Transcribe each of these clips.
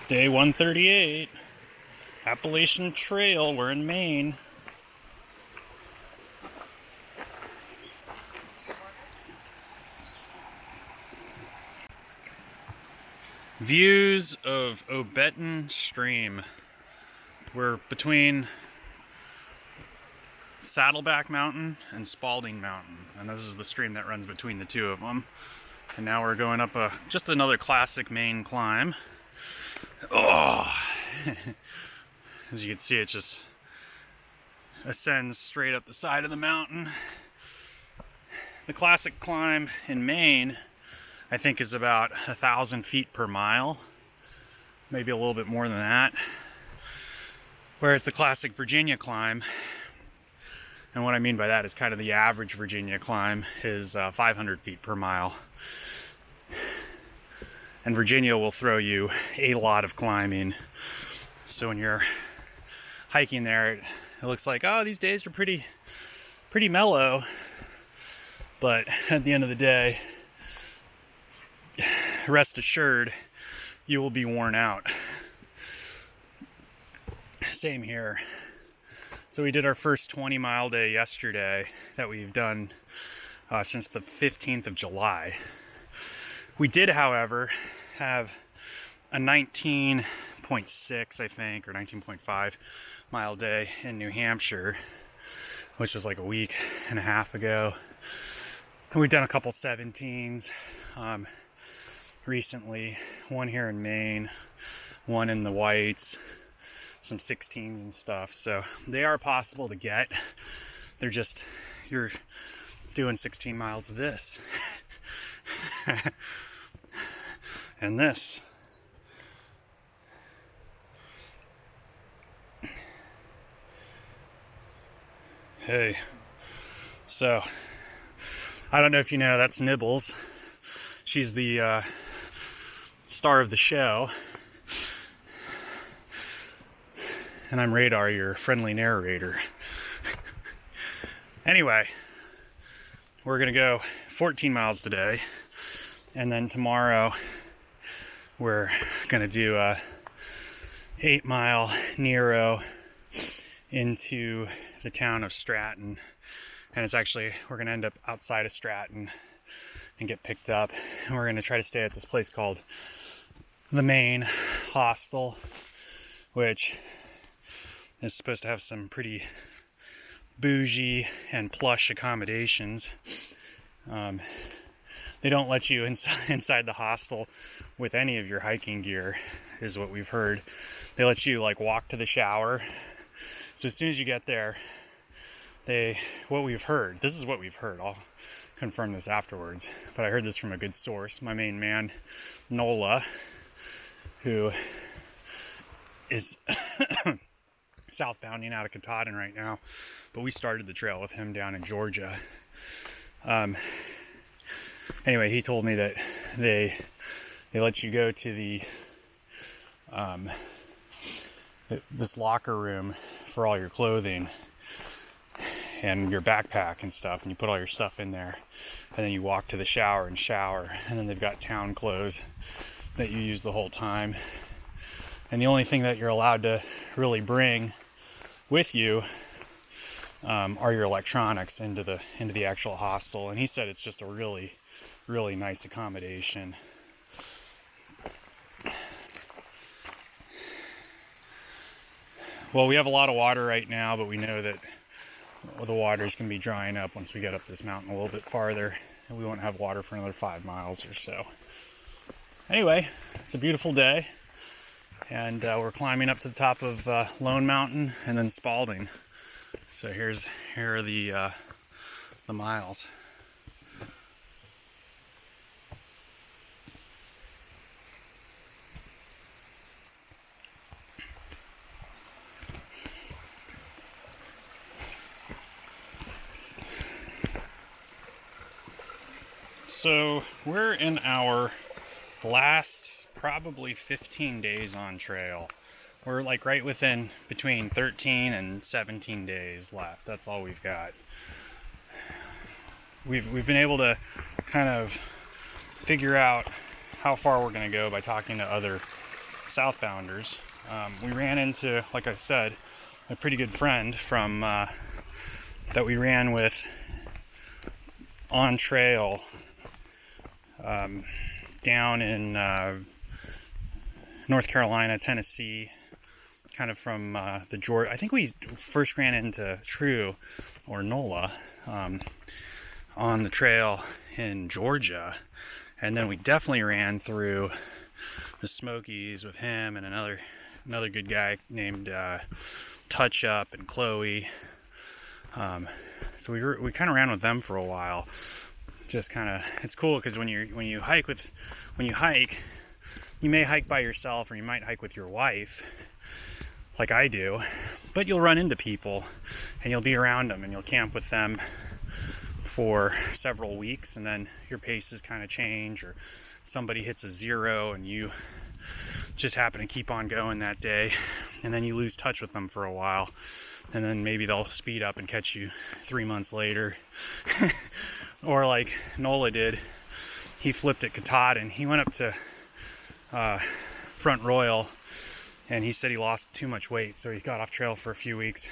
Day 138, Appalachian Trail, we're in Maine. Views of Obeton Stream. We're between Saddleback Mountain and Spalding Mountain, and this is the stream that runs between the two of them. And now we're going up just another classic Maine climb. Oh, as you can see, it just ascends straight up the side of the mountain. The classic climb in Maine, I think, is about 1,000 feet per mile, maybe a little bit more than that. Whereas the classic Virginia climb, and what I mean by that is kind of the average Virginia climb, is 500 feet per mile. And Virginia will throw you a lot of climbing. So when you're hiking there, it looks like, oh, these days are pretty mellow. But at the end of the day, rest assured, you will be worn out. Same here. So we did our first 20-mile day yesterday that we've done since the 15th of July. We did, however, have a 19.6, I think, or 19.5 mile day in New Hampshire, which was like a week and a half ago. And we've done a couple 17s recently, one here in Maine, one in the Whites, some 16s and stuff. So they are possible to get. They're just, you're doing 16 miles of this. And this. Hey. So, I don't know if you know, that's Nibbles. She's the star of the show. And I'm Radar, your friendly narrator. Anyway, we're going to go 14 miles today. And then tomorrow, we're going to do a 8-mile Nero into the town of Stratton. And it's actually, we're going to end up outside of Stratton and get picked up. And we're going to try to stay at this place called the Maine Hostel, which is supposed to have some pretty bougie and plush accommodations. They don't let you inside the hostel with any of your hiking gear, is what we've heard. They let you walk to the shower. So as soon as you get there, this is what we've heard. I'll confirm this afterwards. But I heard this from a good source, my main man, Nola, who is southbounding out of Katahdin right now. But we started the trail with him down in Georgia. Anyway, he told me that they let you go to this locker room for all your clothing and your backpack and stuff, and you put all your stuff in there, and then you walk to the shower and shower, and then they've got town clothes that you use the whole time. And the only thing that you're allowed to really bring with you are your electronics into the actual hostel. And he said it's just a really nice accommodation. Well, we have a lot of water right now, but we know that the water is going to be drying up once we get up this mountain a little bit farther, and we won't have water for another 5 miles or so. Anyway, it's a beautiful day, and we're climbing up to the top of Lone Mountain and then Spalding. So here are the miles. So we're in our last probably 15 days on trail. We're right within between 13 and 17 days left. That's all we've got. We've been able to kind of figure out how far we're going to go by talking to other southbounders. We ran into, like I said, a pretty good friend from that we ran with on trail down in North Carolina, Tennessee, kind of from the Georgia. I think we first ran into True or Nola on the trail in Georgia, and then we definitely ran through the Smokies with him and another good guy named Touch Up and Chloe. So we kind of ran with them for a while. Just kind of, it's cool because when you hike, you may hike by yourself or you might hike with your wife, like I do, but you'll run into people and you'll be around them and you'll camp with them for several weeks, and then your paces kind of change, or somebody hits a zero and you just happen to keep on going that day, and then you lose touch with them for a while, and then maybe they'll speed up and catch you 3 months later. Or like Nola did, he flipped at Katahdin. He went up to Front Royal, and he said he lost too much weight, so he got off trail for a few weeks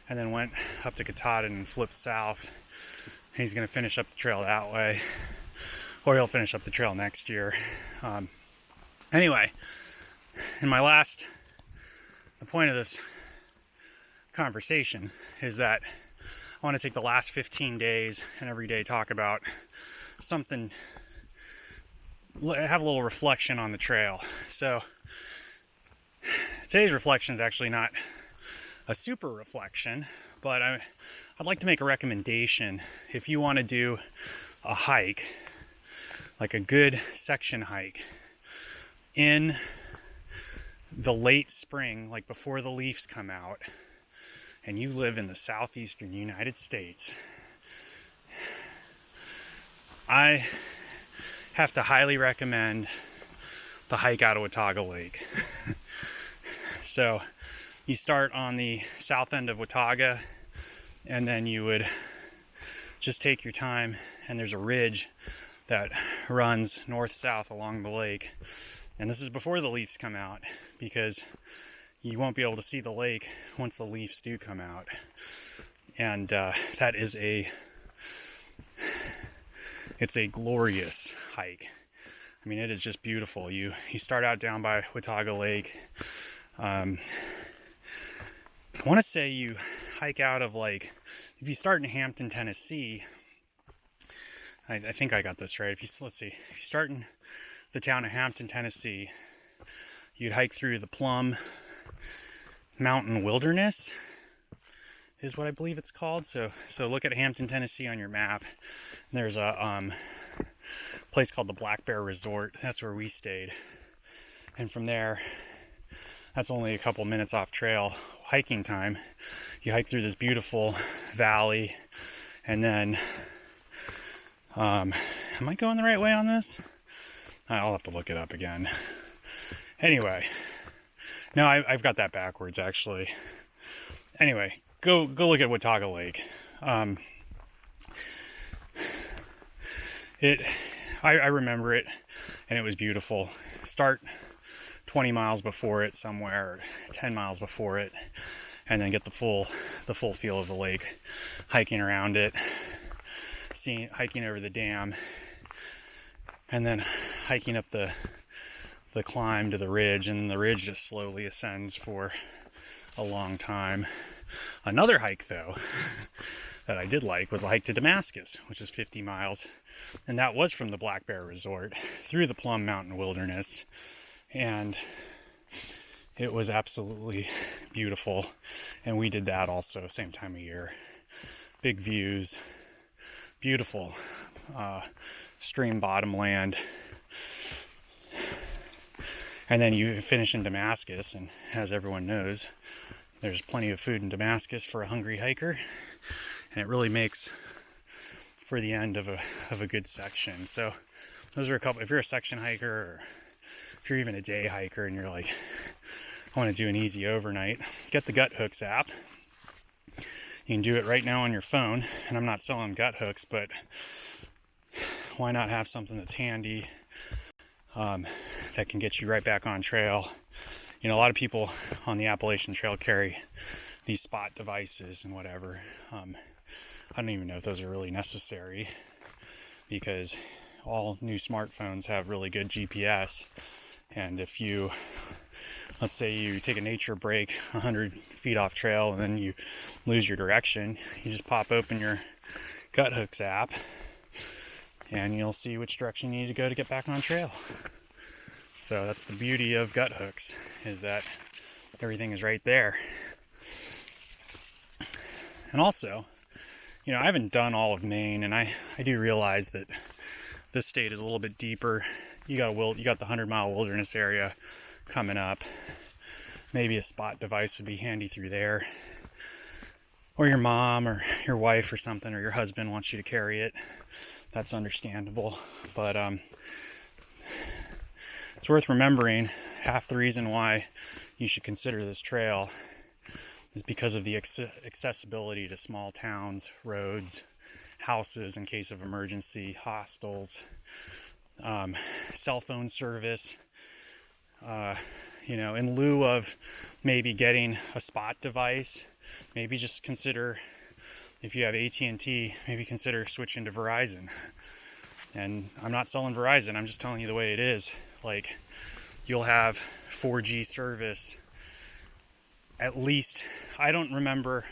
and then went up to Katahdin and flipped south. He's going to finish up the trail that way, or he'll finish up the trail next year. Anyway, the point of this conversation is that I want to take the last 15 days and every day talk about something, have a little reflection on the trail. So today's reflection is actually not a super reflection, but I'd like to make a recommendation. If you want to do a hike, like a good section hike in the late spring, like before the leaves come out, and you live in the southeastern United States, I have to highly recommend the hike out of Watauga Lake. So you start on the south end of Watauga, and then you would just take your time, and there's a ridge that runs north-south along the lake. And this is before the leaves come out, because you won't be able to see the lake once the leaves do come out. And that is it's a glorious hike. I mean, it is just beautiful. You start out down by Watauga Lake. I want to say you hike out of, like, if you start in Hampton, Tennessee, I think I got this right. If you start in the town of Hampton, Tennessee, you'd hike through the Plum Mountain Wilderness, is what I believe it's called. So look at Hampton, Tennessee on your map. There's a place called the Black Bear Resort. That's where we stayed. And from there, that's only a couple minutes off trail hiking time. You hike through this beautiful valley, and then am I going the right way on this? I'll have to look it up again. Anyway, no, I've got that backwards, actually. Anyway, go look at Watauga Lake. I remember it, and it was beautiful. Start 20 miles before it somewhere, or 10 miles before it, and then get the full feel of the lake, hiking around it, hiking over the dam, and then hiking up the climb to the ridge, and the ridge just slowly ascends for a long time. Another hike, though, that I did like was a hike to Damascus, which is 50 miles, and that was from the Black Bear Resort through the Plum Mountain Wilderness, and it was absolutely beautiful. And we did that also same time of year. Big views, beautiful stream bottom land. And then you finish in Damascus, and as everyone knows, there's plenty of food in Damascus for a hungry hiker, and it really makes for the end of a good section. So those are a couple. If you're a section hiker, or if you're even a day hiker and you're like, I want to do an easy overnight, get the Gut Hooks app. You can do it right now on your phone, and I'm not selling gut hooks, but why not have something that's handy? that can get you right back on trail. You know, a lot of people on the Appalachian Trail carry these spot devices and whatever. I don't even know if those are really necessary, because all new smartphones have really good GPS. And if you, let's say you take a nature break 100 feet off trail and then you lose your direction, you just pop open your GutHooks app and you'll see which direction you need to go to get back on trail. So that's the beauty of GutHooks, is that everything is right there. And also, you know, I haven't done all of Maine, and I do realize that this state is a little bit deeper. You got the 100-mile wilderness area coming up. Maybe a spot device would be handy through there. Or your mom or your wife or something, or your husband wants you to carry it. That's understandable. But it's worth remembering, half the reason why you should consider this trail is because of the accessibility to small towns, roads, houses in case of emergency, hostels, cell phone service. You know, in lieu of maybe getting a spot device, maybe just consider, if you have AT&T, maybe consider switching to Verizon. And I'm not selling Verizon, I'm just telling you the way it is. Like, you'll have 4G service. At least, I don't remember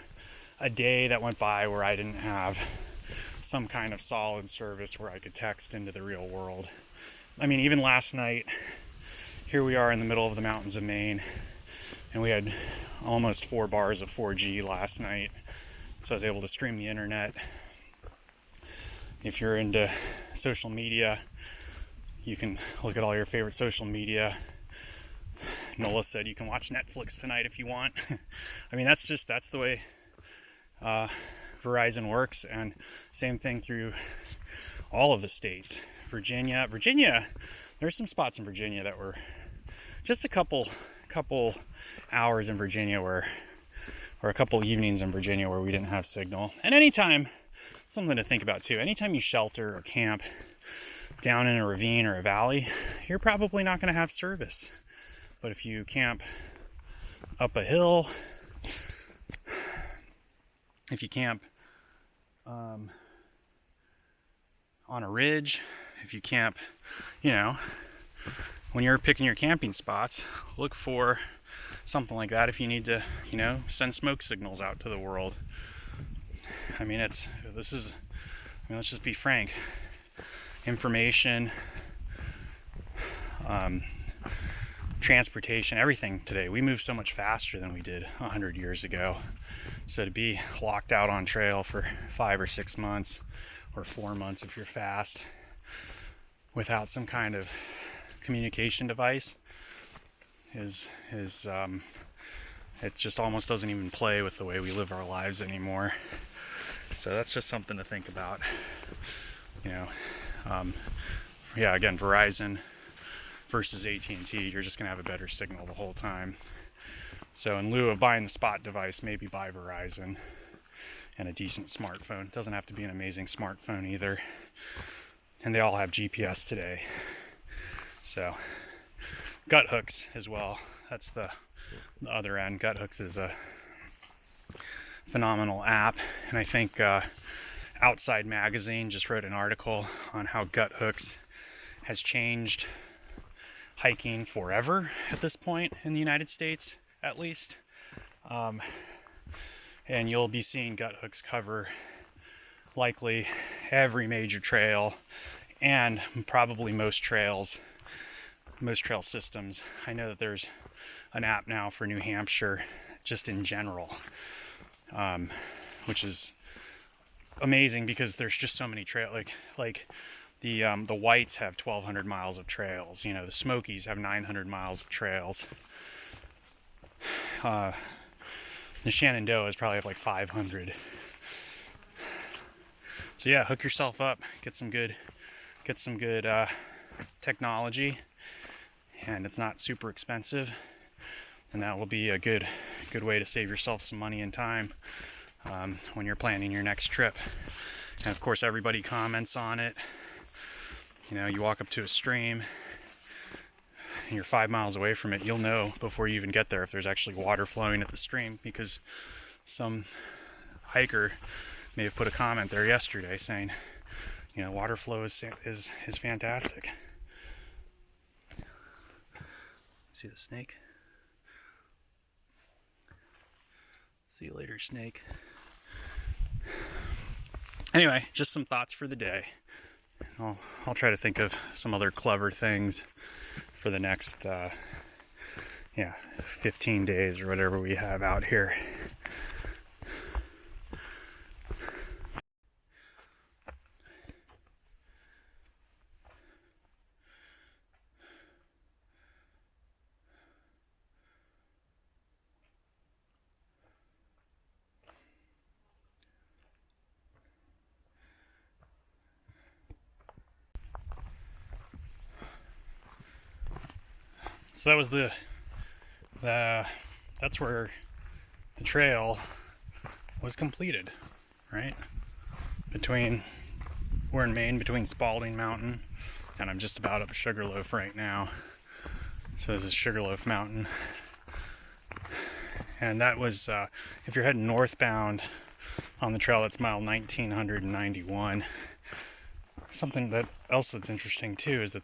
a day that went by where I didn't have some kind of solid service where I could text into the real world. I mean, even last night, here we are in the middle of the mountains of Maine, and we had almost 4 bars of 4G last night, so I was able to stream the internet. If you're into social media, you can look at all your favorite social media. Nola said you can watch Netflix tonight if you want. I mean, that's the way Verizon works, and same thing through all of the states. Virginia, there's some spots in Virginia that were just a couple hours in Virginia or a couple evenings in Virginia where we didn't have signal. And anytime, something to think about too, anytime you shelter or camp down in a ravine or a valley, you're probably not going to have service. But if you camp up a hill, if you camp on a ridge, if you camp, you know, when you're picking your camping spots, look for something like that if you need to, you know, send smoke signals out to the world. I mean, let's just be frank. Information, transportation, everything today, we move so much faster than we did 100 years ago. So to be locked out on trail for 5 or 6 months, or 4 months if you're fast, without some kind of communication device is it just almost doesn't even play with the way we live our lives anymore. So that's just something to think about. You know, again, Verizon versus AT&T, you're just going to have a better signal the whole time. So in lieu of buying the spot device, maybe buy Verizon and a decent smartphone. It doesn't have to be an amazing smartphone either. And they all have GPS today. So GutHooks as well. That's the other end. GutHooks is a phenomenal app. And I think Outside Magazine just wrote an article on how GutHooks has changed hiking forever at this point in the United States, at least. And you'll be seeing GutHooks cover likely every major trail and probably most trail systems. I know that there's an app now for New Hampshire just in general, which is amazing because there's just so many trails. Like the Whites have 1,200 miles of trails. You know, the Smokies have 900 miles of trails. The Shenandoahs probably have like 500. So yeah, hook yourself up, get some good technology, and it's not super expensive, and that will be a good way to save yourself some money and time when you're planning your next trip. And of course, everybody comments on it. You know, you walk up to a stream, and you're 5 miles away from it, you'll know before you even get there if there's actually water flowing at the stream, because some hiker may have put a comment there yesterday saying, you know, water flow is fantastic. See the snake? See you later, snake. Anyway, just some thoughts for the day. I'll try to think of some other clever things for the next 15 days or whatever we have out here. So that was that's where the trail was completed, right? We're in Maine, between Spalding Mountain, and I'm just about up Sugarloaf right now. So this is Sugarloaf Mountain. And that was, if you're heading northbound on the trail, it's mile 1991. Something else that's interesting too is that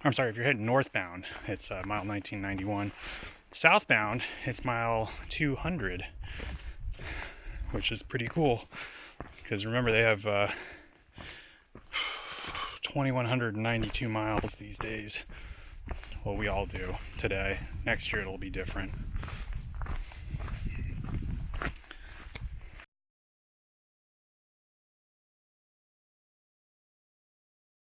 I'm sorry, if you're heading northbound, it's mile 1991. Southbound, it's mile 200, which is pretty cool. Because remember, they have 2,192 miles these days. Well, we all do today. Next year it'll be different.